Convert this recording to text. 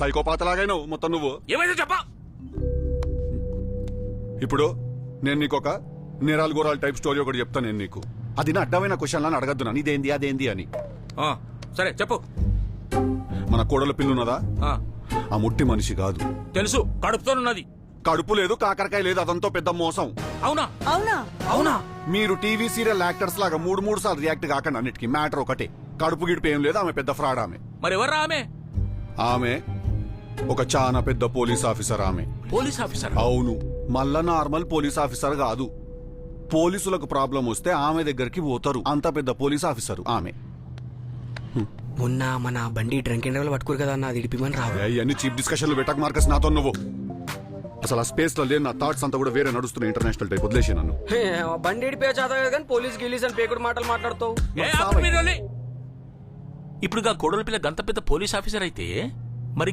సైకోపాతలాగైనావు మొత్తం నువ్వు. ఏమైందో చెప్పా. ఇప్పుడు నేను నీకు ఒక నేరాలు గోరాలు టైప్ స్టోరీ ఒకటి చెప్తాను. నేను నీకు అది నా అడ్డమైన క్వశ్చన్లను అడగద్దు నన్ను, ఇదేంది అదేంది అని. సరే చెప్పు. మన కోడల పిల్లున్నదా, ఆ ముట్టి మనిషి కాదు. తెలుసు, కడుపుతోనున్నది. కడుపు లేదు, కాకరకాయ లేదు, అదంతా పెద్ద మోసం. అవునా అవునా అవునా? మీరు టీవీ సీరియల్ యాక్టర్స్ లాగా మూడు సార్లు రియాక్ట్ కాకండి. అన్నిటికీ మ్యాటర్ ఒకటే, కడుపు గిడుపు ఏం లేదు, ఆమె పెద్ద ఫ్రాడ్. మరి ఎవర్రా ఆమె? ఆమె ఒక చాలా పెద్ద పోలీస్ ఆఫీసర్. ఆమె పోలీస్ ఆఫీసర్? అవును, మళ్ళా నార్మల్ పోలీస్ ఆఫీసర్ కాదు. పోలీసులకు ప్రాబ్లం వస్తే ఆమె దగ్గరికి పోతారు, అంత పెద్ద పోలీస్ ఆఫీసర్ ఆమె. మొన్న మన బండి డ్రంక్ అండ్ డ్రైవ్ పట్టుకోరు కదా అన్న, అది ఇడిపిమని రాదు. అన్ని చీప్ డిస్కషన్లు పెట్టక మార్కస్ నాతో. నువ్వు అసలు ఆ స్పేస్ లో లేని నా థాట్స్ అంతా కూడా వేరే నడుస్తున్నాయి. ఇంటర్నేషనల్ టైప్ వదిలేసి నన్ను. బండి ఇడిపే చేత కానీ పోలీస్ గిలీస్ అని పేకుడు మాటలు మాట్లాడుతావు. ఇప్పుడు కోడలి పిల్ల గంత పెద్ద పోలీస్ ఆఫీసర్ అయితే మరి